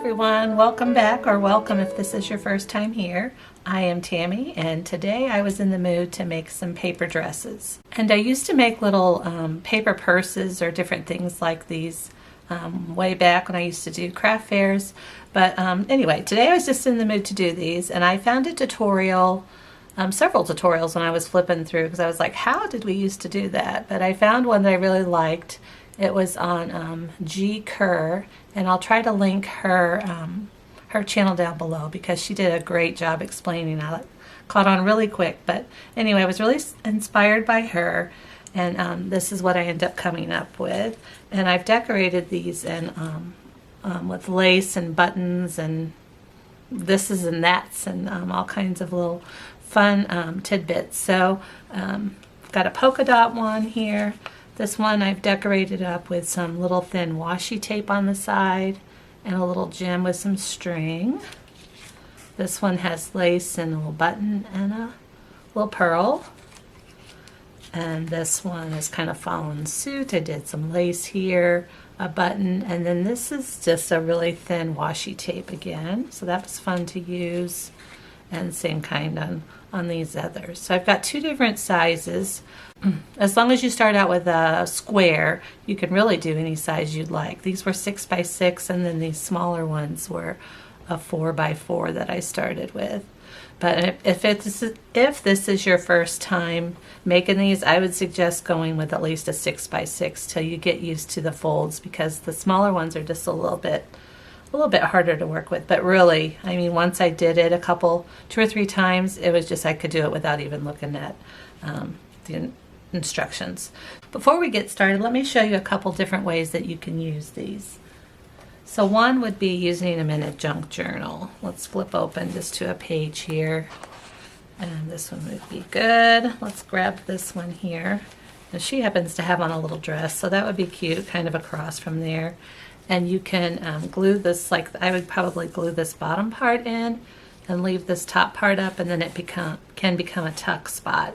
everyone, welcome back, or welcome if this is your first time here. I am Tammy, and today I was in the mood to make some paper dresses. And I used to make little paper purses or different things like these way back when I used to do craft fairs. But anyway, today I was just in the mood to do these, and I found a tutorial, several tutorials when I was flipping through, because I was like, how did we used to do that? But I found one that I really liked. It was on G Kerr, and I'll try to link her her channel down below because she did a great job explaining. I caught on really quick, but anyway, I was really inspired by her, and this is what I ended up coming up with. And I've decorated these in with lace and buttons and thises and that's and all kinds of little fun tidbits. So I've got a polka dot one here. This one I've decorated up with some little thin washi tape on the side and a little gem with some string. This one has lace and a little button and a little pearl. And this one is kind of following suit. I did some lace here, a button, and then this is just a really thin washi tape again. So that was fun to use, and same kind on these others. So I've got two different sizes. As long as you start out with a square, you can really do any size you'd like. These were 6 by 6, and then these smaller ones were a 4 by 4 that I started with. But if this is your first time making these, I would suggest going with at least a 6 by 6 till you get used to the folds, because the smaller ones are just a little bit harder to work with. But really, I mean, once I did it 2 or 3 times, it was just, I could do it without even looking at the instructions. Before we get started, let me show you a couple different ways that you can use these. So one would be using them in a junk journal. Let's flip open just to a page here, and this one would be good. Let's grab this one here. Now she happens to have on a little dress, so that would be cute, kind of across from there. And you can glue this, like I would probably glue this bottom part in and leave this top part up, and then it can become a tuck spot.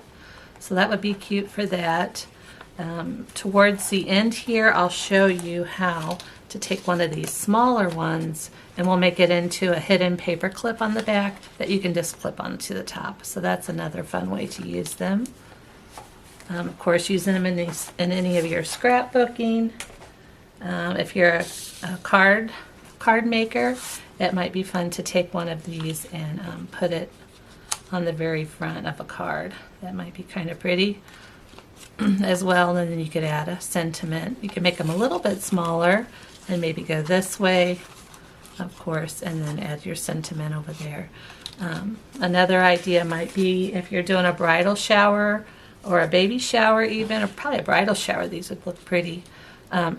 So that would be cute for that. Towards the end here, I'll show you how to take one of these smaller ones, and we'll make it into a hidden paper clip on the back that you can just clip onto the top. So that's another fun way to use them. Of course, using them in any of your scrapbooking. If you're a card maker, it might be fun to take one of these and put it on the very front of a card. That might be kind of pretty as well. And then you could add a sentiment. You can make them a little bit smaller and maybe go this way, of course, and then add your sentiment over there. Another idea might be if you're doing a bridal shower or a baby shower even, or probably a bridal shower, these would look pretty,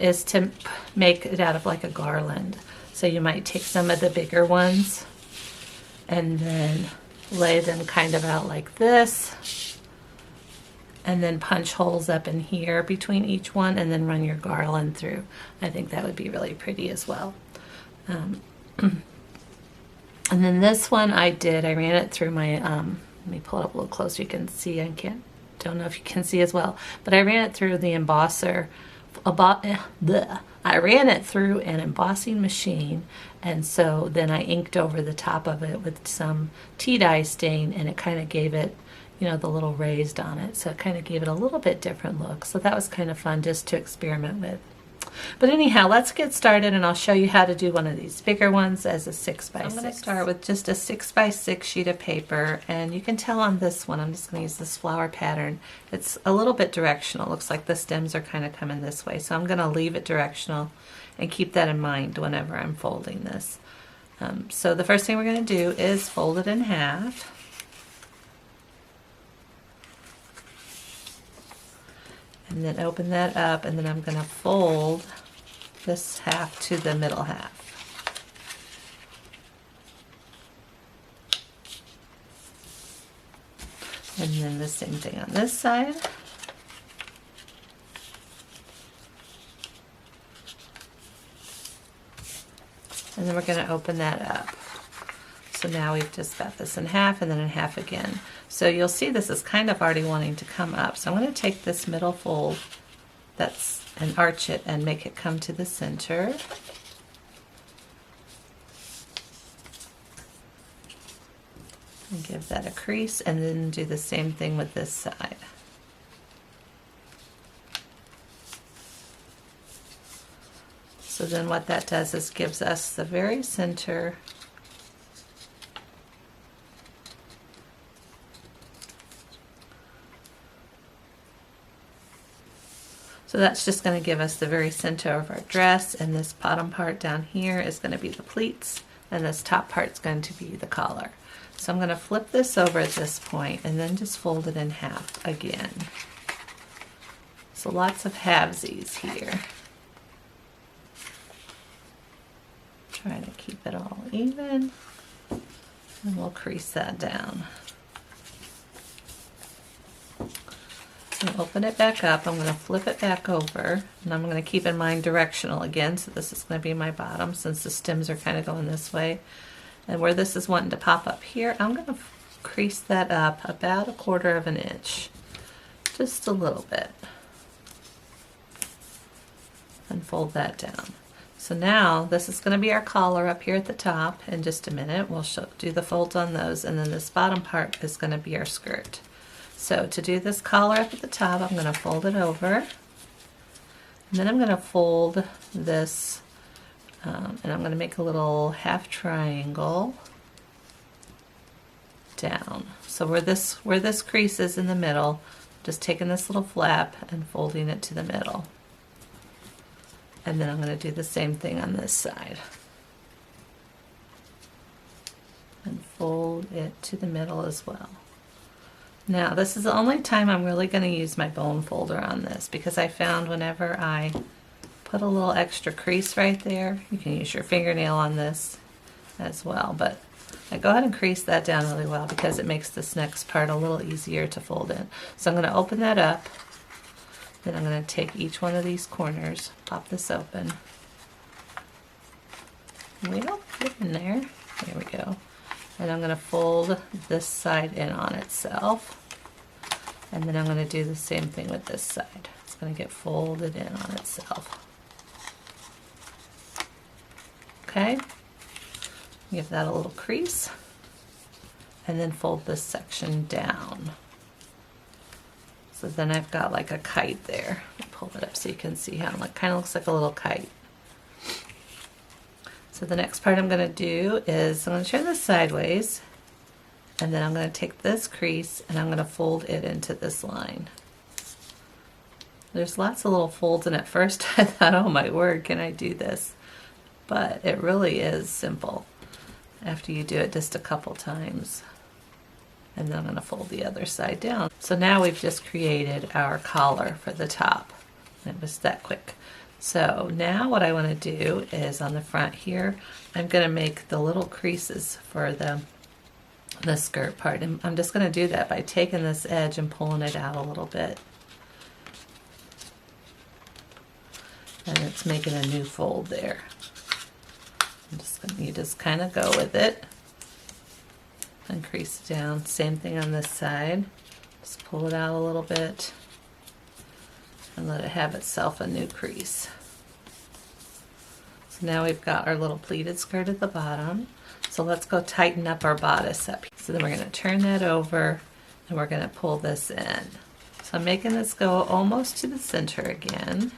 is to make it out of like a garland. So you might take some of the bigger ones and then lay them kind of out like this, and then punch holes up in here between each one, and then run your garland through. I think that would be really pretty as well. And then this one I ran it through my, let me pull it up a little closer, you can see. Don't know if you can see as well, but I ran it through the embosser. I ran it through an embossing machine, and so then I inked over the top of it with some tea dye stain, and it kind of gave it, you know, the little raised on it, so it kind of gave it a little bit different look. So that was kind of fun just to experiment with. But anyhow, let's get started, and I'll show you how to do one of these bigger ones as a 6 by 6. I'm going to start with just a 6 by 6 sheet of paper, and you can tell on this one I'm just going to use this flower pattern. It's a little bit directional. It looks like the stems are kind of coming this way, so I'm going to leave it directional and keep that in mind whenever I'm folding this. So the first thing we're going to do is fold it in half. And then open that up, and then I'm going to fold this half to the middle half. And then the same thing on this side. And then we're going to open that up. So now we've just got this in half and then in half again. So you'll see this is kind of already wanting to come up. So I'm going to take this middle fold and arch it and make it come to the center. And give that a crease, and then do the same thing with this side. So then what that does is gives us the very center So that's just going to give us the very center of our dress, and this bottom part down here is going to be the pleats, and this top part is going to be the collar. So I'm going to flip this over at this point and then just fold it in half again. So lots of halvesies here. Trying to keep it all even, and we'll crease that down. And open it back up. I'm going to flip it back over, and I'm going to keep in mind directional again. So this is going to be my bottom, since the stems are kind of going this way. And where this is wanting to pop up here, I'm going to crease that up about 1/4 of an inch, just a little bit, and fold that down. So now this is going to be our collar up here at the top. In just a minute we'll do the folds on those, and then this bottom part is going to be our skirt. So to do this collar up at the top, I'm going to fold it over, and then I'm going to fold this, and I'm going to make a little half triangle down. So where this crease is in the middle, just taking this little flap and folding it to the middle. And then I'm going to do the same thing on this side. And fold it to the middle as well. Now this is the only time I'm really going to use my bone folder on this, because I found whenever I put a little extra crease right there, you can use your fingernail on this as well, but I go ahead and crease that down really well because it makes this next part a little easier to fold in. So I'm going to open that up, then I'm going to take each one of these corners, pop this open. Well, get in there. There we go. And I'm going to fold this side in on itself. And then I'm going to do the same thing with this side. It's going to get folded in on itself. Okay? Give that a little crease. And then fold this section down. So then I've got like a kite there. Pull it up so you can see how it kind of looks like a little kite. So the next part I'm going to do is I'm going to turn this sideways, and then I'm going to take this crease and I'm going to fold it into this line. There's lots of little folds, and at first I thought, oh my word, can I do this? But it really is simple after you do it just a couple times. And then I'm going to fold the other side down. So now we've just created our collar for the top. It was that quick. So now what I want to do is on the front here, I'm going to make the little creases for the skirt part. And I'm just going to do that by taking this edge and pulling it out a little bit. And it's making a new fold there. You just kind of go with it and crease it down. Same thing on this side. Just pull it out a little bit and let it have itself a new crease. So now we've got our little pleated skirt at the bottom. So let's go tighten up our bodice up. So then we're going to turn that over and we're going to pull this in. So I'm making this go almost to the center again.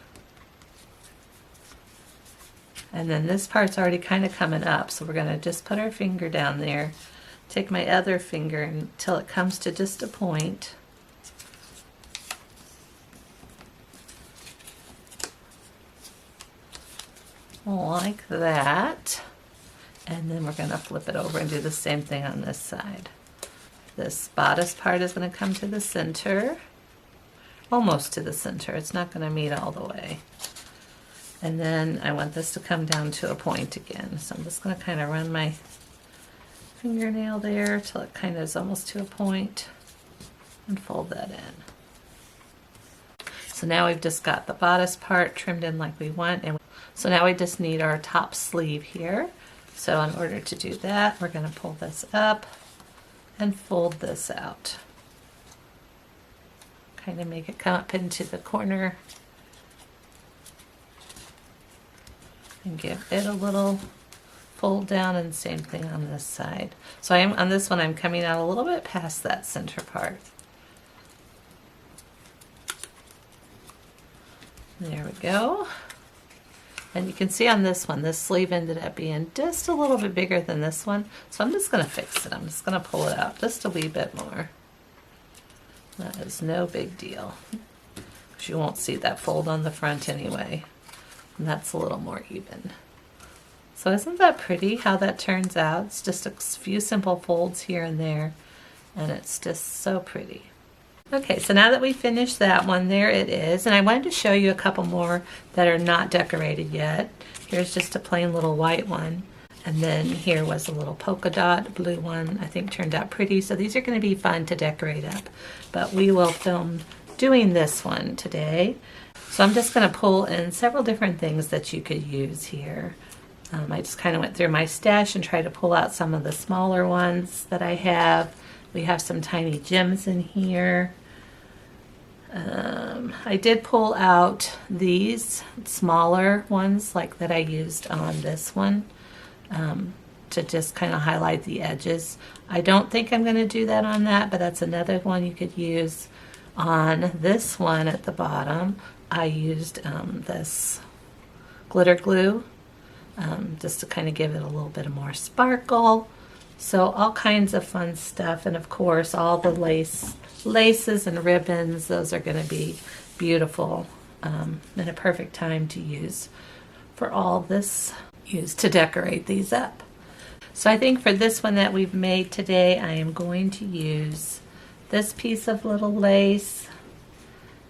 And then this part's already kind of coming up, so we're going to just put our finger down there, take my other finger until it comes to just a point. Like that. And then we're going to flip it over and do the same thing on this side. This bodice part is going to come to the center, almost to the center. It's not going to meet all the way. And then I want this to come down to a point again. So I'm just going to kind of run my fingernail there till it kind of is almost to a point and fold that in. So now we've just got the bodice part trimmed in like we want. And so now we just need our top sleeve here. So in order to do that, we're going to pull this up and fold this out. Kind of make it come up into the corner. And give it a little fold down, and same thing on this side. So I am on this one, I'm coming out a little bit past that center part. There we go. And you can see on this one, this sleeve ended up being just a little bit bigger than this one. So I'm just going to fix it. I'm just going to pull it out just a wee bit more. That is no big deal, because you won't see that fold on the front anyway. And that's a little more even. So isn't that pretty how that turns out? It's just a few simple folds here and there, and it's just so pretty. Okay, so now that we finished that one, there it is. And I wanted to show you a couple more that are not decorated yet. Here's just a plain little white one. And then here was a little polka dot blue one. I think turned out pretty. So these are going to be fun to decorate up. But we will film doing this one today. So I'm just going to pull in several different things that you could use here. I just kind of went through my stash and tried to pull out some of the smaller ones that I have. We have some tiny gems in here. I did pull out these smaller ones like that I used on this one to just kind of highlight the edges. I don't think I'm going to do that on that, but that's another one you could use. On this one at the bottom, I used this glitter glue just to kind of give it a little bit of more sparkle. So all kinds of fun stuff, and of course all the laces and ribbons, those are going to be beautiful and a perfect time to use for all this used to decorate these up. So I think for this one that we've made today, I am going to use this piece of little lace,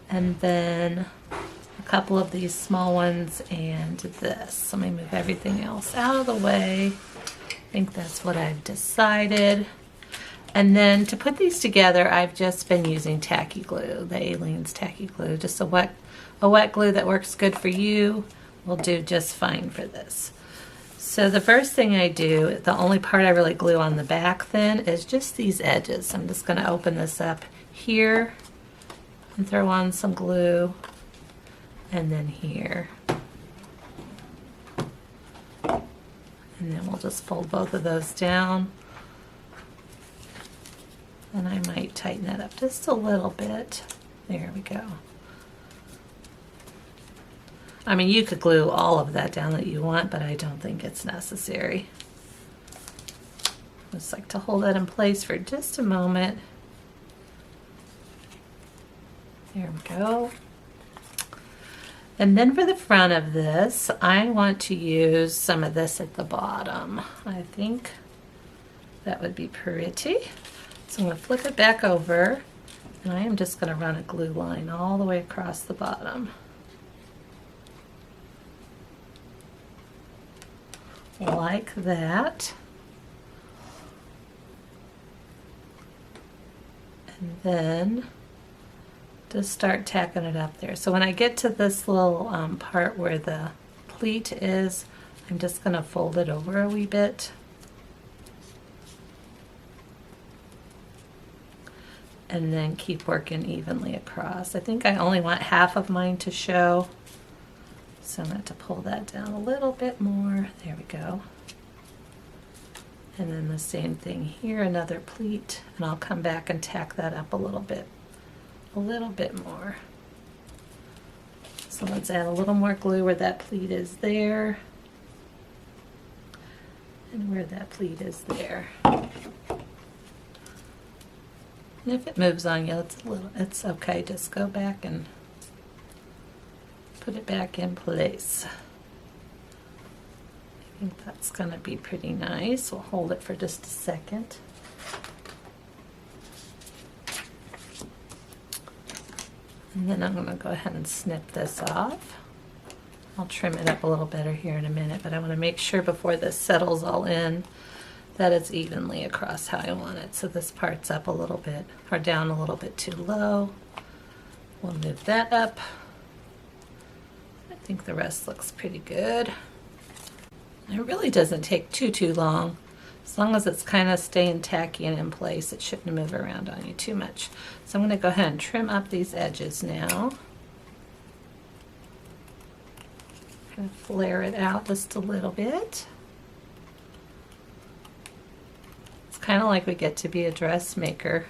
and then a couple of these small ones, and this. Let me move everything else out of the way. I think that's what I've decided. And then to put these together, I've just been using tacky glue, the Aleene's tacky glue, just a wet glue that works good for you will do just fine for this. So the first thing I do, the only part I really glue on the back then, is just these edges. I'm just going to open this up here and throw on some glue, and then here. And then we'll just fold both of those down. And I might tighten that up just a little bit. There we go. I mean, you could glue all of that down that you want, but I don't think it's necessary. Just like to hold that in place for just a moment. There we go. And then for the front of this, I want to use some of this at the bottom. I think that would be pretty. So I'm going to flip it back over, and I am just going to run a glue line all the way across the bottom. Like that. And then just start tacking it up there. So when I get to this little part where the pleat is, I'm just going to fold it over a wee bit. And then keep working evenly across. I think I only want half of mine to show, so I'm going to have to pull that down a little bit more. There we go. And then the same thing here, another pleat, and I'll come back and tack that up a little bit more. So let's add a little more glue where that pleat is there, and where that pleat is there. And if it moves on you, it's okay. Just go back and put it back in place. I think that's going to be pretty nice. We'll hold it for just a second. And then I'm going to go ahead and snip this off. I'll trim it up a little better here in a minute, but I want to make sure before this settles all in that it's evenly across how I want it. So this part's up a little bit, or down a little bit too low. We'll move that up. I think the rest looks pretty good. It really doesn't take too long. As long as it's kind of staying tacky and in place, it shouldn't move around on you too much. So I'm going to go ahead and trim up these edges now. Kind of flare it out just a little bit. kind of like we get to be a dressmaker,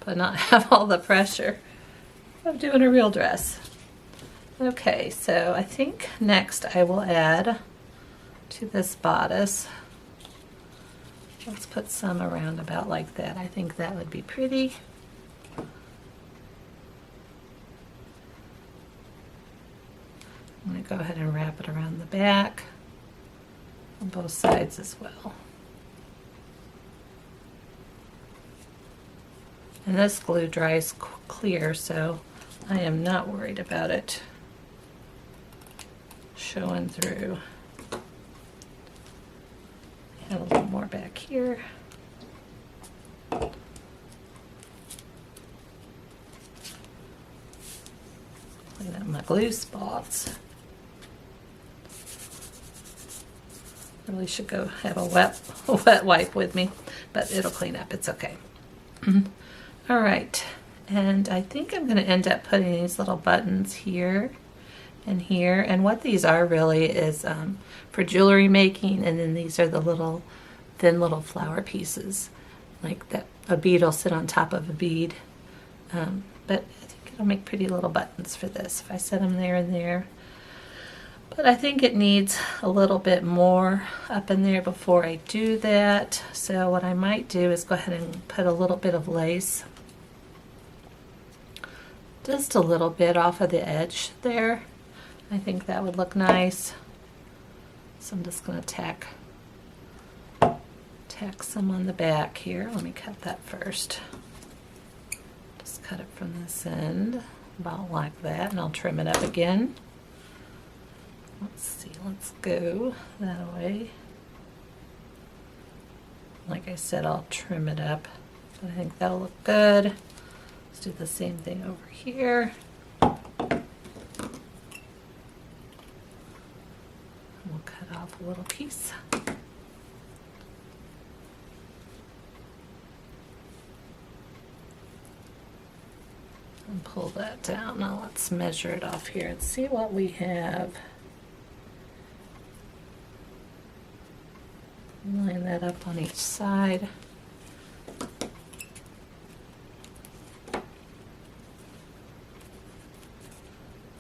but not have all the pressure of doing a real dress. Okay, so I think next I will add to this bodice. Let's put some around about like that. I think that would be pretty. I'm going to go ahead and wrap it around the back on both sides as well. And this glue dries clear, so I am not worried about it showing through. Add a little more back here. Clean up my glue spots. Really should go have a wet wipe with me, but it'll clean up. It's okay. All right, and I think I'm going to end up putting these little buttons here and here, and what these are really is for jewelry making, and then these are the little thin little flower pieces, like that a bead will sit on top of a bead, but I think it'll make pretty little buttons for this if I set them there and there. But I think it needs a little bit more up in there before I do that. So what I might do is go ahead and put a little bit of lace, just a little bit off of the edge there. I think that would look nice. So I'm just going to tack some on the back here. Let me cut that first. Just cut it from this end, about like that, and I'll trim it up again. Let's see, let's go that way. Like I said, I'll trim it up, but I think that'll look good. Let's do the same thing over here. We'll cut off a little piece. And pull that down. Now let's measure it off here and see what we have. Line that up on each side.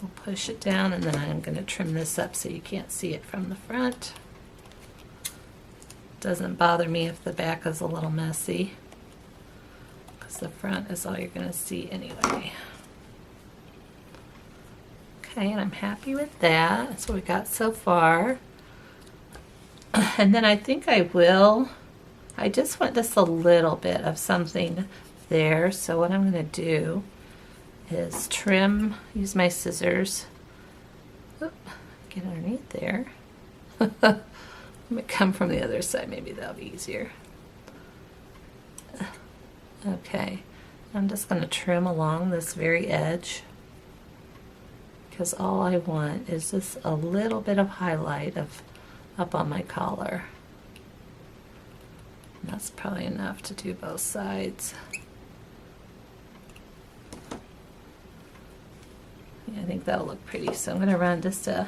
We'll push it down, and then I'm going to trim this up so you can't see it from the front. Doesn't bother me if the back is a little messy, because the front is all you're going to see anyway. Okay, and I'm happy with that. That's what we got so far. And then I think I just want just a little bit of something there. So what I'm going to do is trim, use my scissors. Oop, get underneath there. Let me come from the other side, maybe that'll be easier. Okay, I'm just going to trim along this very edge, because all I want is just a little bit of highlight up on my collar. And that's probably enough to do both sides. Yeah, I think that'll look pretty. So I'm going to run just a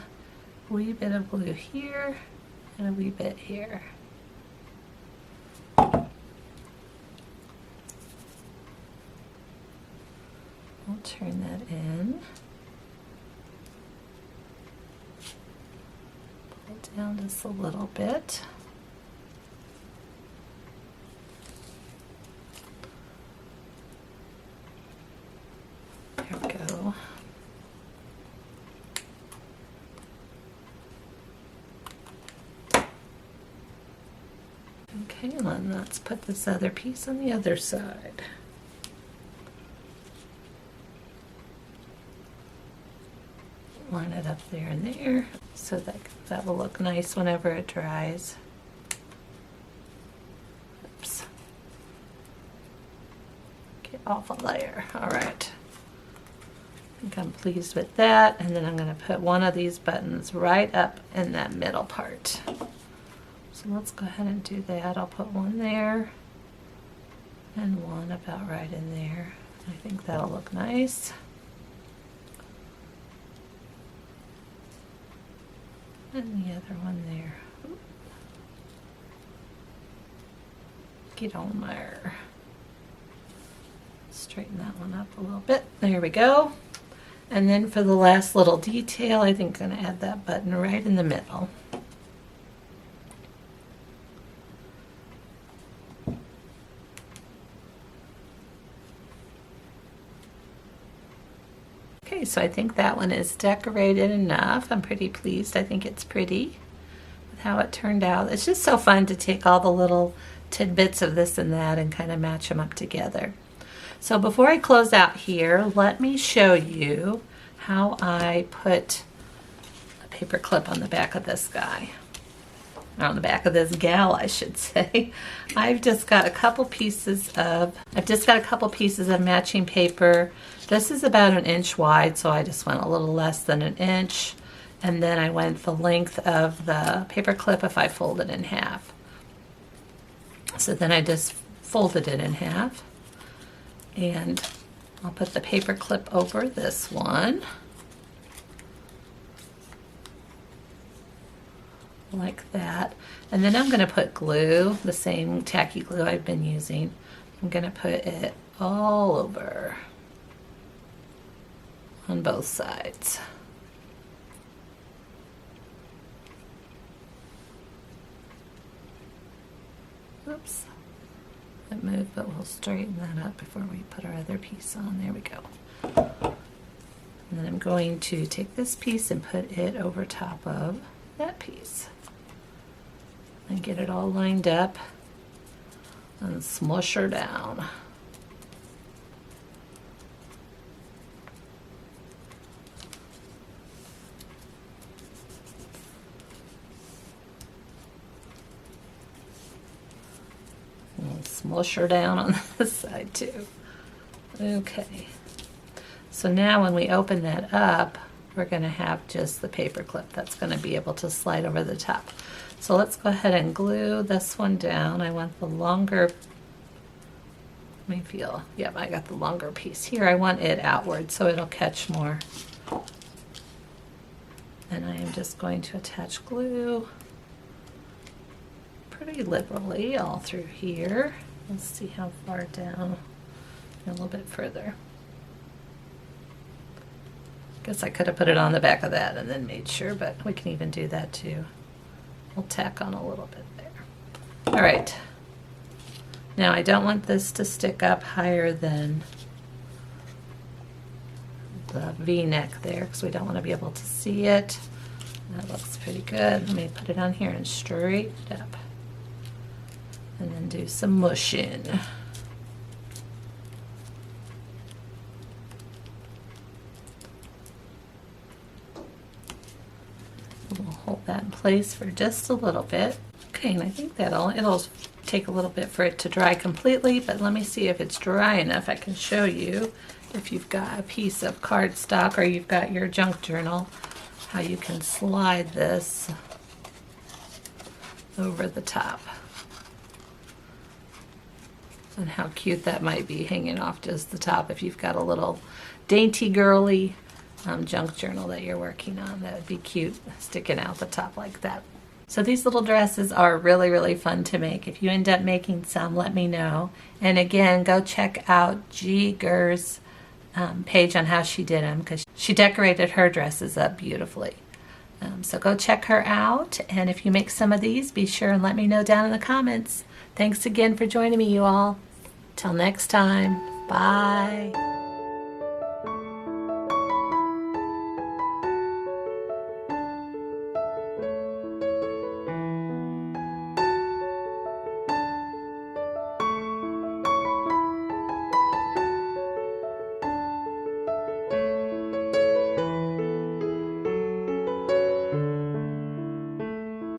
wee bit of glue here and a wee bit here. I'll turn that in. Down just a little bit. There we go. Okay, and then let's put this other piece on the other side. Line it up there and there, so that will look nice whenever it dries. Oops. Get off a layer. All right. I think I'm pleased with that, and then I'm going to put one of these buttons right up in that middle part. So let's go ahead and do that. I'll put one there and one about right in there. I think that'll look nice. And the other one there. Get on there. Straighten that one up a little bit. There we go. And then for the last little detail, I think I'm going to add that button right in the middle. Okay, so I think that one is decorated enough. I'm pretty pleased. I think it's pretty with how it turned out. It's just so fun to take all the little tidbits of this and that and kind of match them up together. So before I close out here, let me show you how I put a paper clip on the back of this guy. Or on the back of this gal, I should say. I've just got a couple pieces of matching paper. This is about 1 inch wide, so I just went a little less than 1 inch. And then I went the length of the paper clip if I fold it in half. So then I just folded it in half. And I'll put the paper clip over this one. Like that. And then I'm going to put glue, the same tacky glue I've been using. I'm going to put it all over on both sides. Oops. It moved, but we'll straighten that up before we put our other piece on. There we go. And then I'm going to take this piece and put it over top of that piece. And get it all lined up and smush her down. And smush her down on this side too. Okay. So now when we open that up, we're going to have just the paper clip that's going to be able to slide over the top. So let's go ahead and glue this one down. I want the longer, let me feel, yep, I got the longer piece here. I want it outward so it'll catch more. And I am just going to attach glue pretty liberally all through here. Let's see how far down, a little bit further. Guess I could have put it on the back of that and then made sure, but we can even do that too. We'll tack on a little bit there. All right. Now I don't want this to stick up higher than the V-neck there because we don't want to be able to see it. That looks pretty good. Let me put it on here and straighten it up. And then do some mushing. We'll hold that in place for just a little bit. Okay, and I think it'll take a little bit for it to dry completely, but let me see if it's dry enough. I can show you if you've got a piece of cardstock or you've got your junk journal, how you can slide this over the top. And how cute that might be hanging off just the top if you've got a little dainty girly junk journal that you're working on. That would be cute sticking out the top like that. So these little dresses are really, really fun to make. If you end up making some, let me know. And again, go check out Ger's page on how she did them because she decorated her dresses up beautifully. So go check her out. And if you make some of these, be sure and let me know down in the comments. Thanks again for joining me, you all. Till next time. Bye.